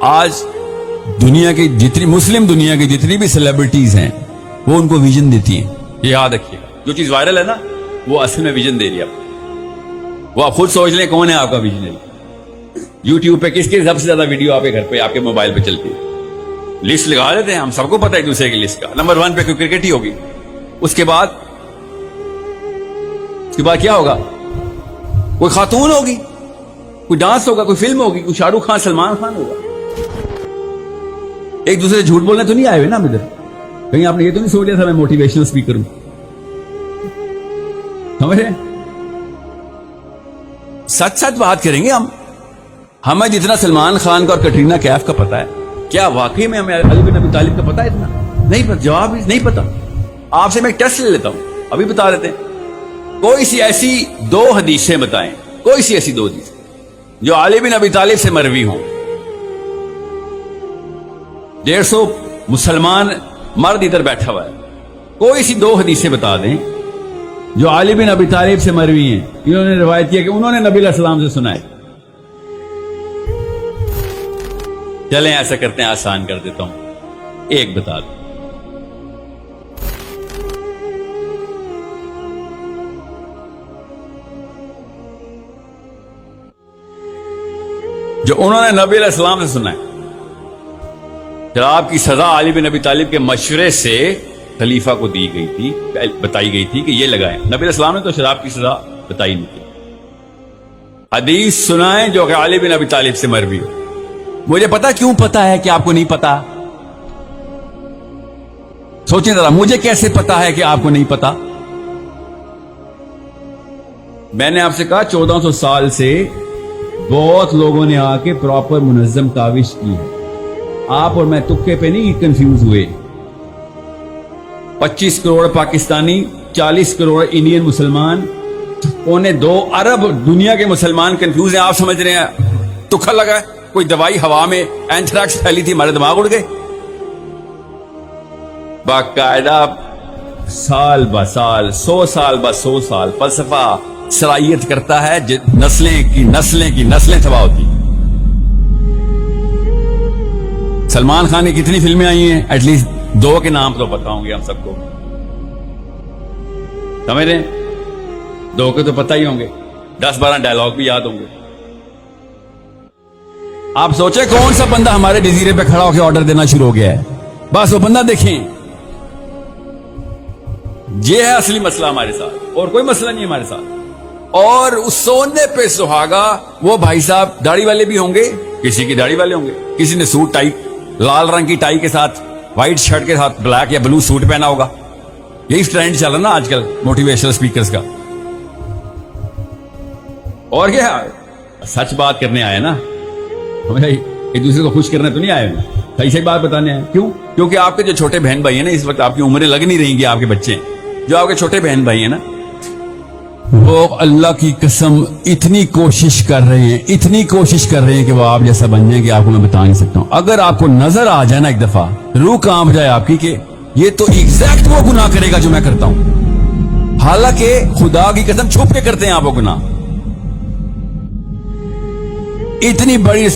آج دنیا کی جتنی مسلم دنیا کی جتنی بھی سیلیبریٹیز ہیں وہ ان کو ویژن دیتی ہیں. یہ یاد رکھیے گا, جو چیز وائرل ہے نا وہ اصل میں ویژن دے رہی ہے آپ کو. وہ آپ خود سوچ لیں کون ہے آپ کا ویژنری. یوٹیوب پہ کس کی سب سے زیادہ ویڈیو آپ کے گھر پہ آپ کے موبائل پہ چلتی ہے؟ لسٹ لگا لیتے ہیں ہم, سب کو پتا ہے ایک دوسرے کی لسٹ کا. نمبر 1 پہ کوئی کرکٹ ہی ہوگی, اس کے بعد کیا ہوگا؟ کوئی خاتون ہوگی, کوئی ڈانس ہوگا, کوئی فلم ہوگی, کوئی شاہ رخ خان سلمان خان ہوگا. ایک دوسرے سے جھوٹ بولنے تو نہیں آئے ہوئے نا ہم ادھر. کہیں آپ نے یہ تو نہیں سوچ لیا تھا میں موٹیویشنل اسپیکر ہوں؟ سمجھ رہے ہیں؟ سچ سچ بات کریں گے ہم. ہمیں جتنا سلمان خان کا اور کٹرینہ کیف کا پتا ہے, کیا واقعی میں ہمیں علی بن ابی طالب کا پتا ہے اتنا؟ نہیں پتا, جواب نہیں پتا. آپ سے میں ایک ٹیسٹ لے لیتا ہوں, ابھی بتا دیتے ہیں. کوئی سی ایسی 2 حدیثیں بتائیں, کوئی سی ایسی 2 حدیثیں جو علی بن ابی طالب سے مروی ہوں. 150 مسلمان مرد ادھر بیٹھا ہوا ہے, کوئی سی 2 حدیثیں بتا دیں جو علی بن ابی طالب سے مروی ہیں. انہوں نے روایت کیا کہ انہوں نے نبی علیہ السلام سے سنا ہے. چلیں ایسا کرتے ہیں, آسان کر دیتا ہوں, ایک بتا دیں. جو انہوں نے نبی علیہ السلام سے سنا ہے. شراب کی سزا علی بن ابی طالب کے مشورے سے خلیفہ کو دی گئی تھی, بتائی گئی تھی کہ یہ لگائیں. نبی علیہ السلام نے تو شراب کی سزا بتائی نہیں تھی. حدیث سنائیں جو کہ علی بن ابی طالب سے مروی ہو. مجھے پتا کیوں پتا ہے کہ آپ کو نہیں پتا. سوچیں ذرا, مجھے کیسے پتا ہے کہ آپ کو نہیں پتا؟ میں نے آپ سے کہا 1400 سال سے بہت لوگوں نے آ کے پراپر منظم کاوش کی ہے. آپ اور میں تکے پہ نہیں کنفیوز ہوئے. 25 کروڑ پاکستانی, 40 کروڑ انڈین مسلمان, 2.25 ارب دنیا کے مسلمان کنفیوز ہیں. آپ سمجھ رہے ہیں تکا لگا ہے, کوئی دوائی ہوا میں اینتھریکس پھیلی تھی, ہمارے دماغ اڑ گئے. باقاعدہ سال ب سال, 100 سال ب 100 سال فلسفہ سرائیت کرتا ہے, نسلیں تباہ ہوتی. سلمان خان کی کتنی فلمیں آئی ہیں؟ ایٹ لیسٹ 2 کے نام تو پتا ہوں گے ہم سب کو, سمجھ رہے ہیں؟ 2 کے تو پتہ ہی ہوں گے, 10-12 ڈائلاگ بھی یاد ہوں گے. آپ سوچیں کون سا بندہ ہمارے جزیرے پہ کھڑا ہو کے آرڈر دینا شروع ہو گیا ہے؟ بس وہ بندہ دیکھیں. یہ ہے اصلی مسئلہ ہمارے ساتھ, اور کوئی مسئلہ نہیں ہمارے ساتھ. اور اس سونے پہ سہاگا وہ بھائی صاحب داڑھی والے بھی ہوں گے, کسی کی داڑھی والے ہوں گے, کسی نے سوٹ ٹائی, لال رنگ کی ٹائی کے ساتھ, وائٹ شرٹ کے ساتھ بلیک یا بلو سوٹ پہنا ہوگا. یہی ٹرینڈ چل رہا نا آج کل موٹیویشنل اسپیکرز کا. اور کیا سچ بات کرنے آئے نا, ایک دوسرے کو خوش کرنے تو نہیں آئے, صحیح بات بتانے آئے. کیوں؟ کیونکہ آپ کے جو چھوٹے بہن بھائی ہیں نا, اس وقت آپ کی عمریں لگ نہیں رہیں گی, آپ کے بچے ہیں جو آپ کے چھوٹے بہن بھائی ہیں نا, وہ اللہ کی قسم اتنی کوشش کر رہے ہیں کہ وہ آپ جیسا بن جائیں کہ آپ کو میں بتا نہیں سکتا ہوں. اگر آپ کو نظر آ جائے نا ایک دفعہ, روح کانپ جائے آپ کی کہ یہ تو ایگزیکٹ وہ گناہ کرے گا جو میں کرتا ہوں, حالانکہ خدا کی قسم چھپ کے کرتے ہیں آپ وہ گناہ. اتنی بڑی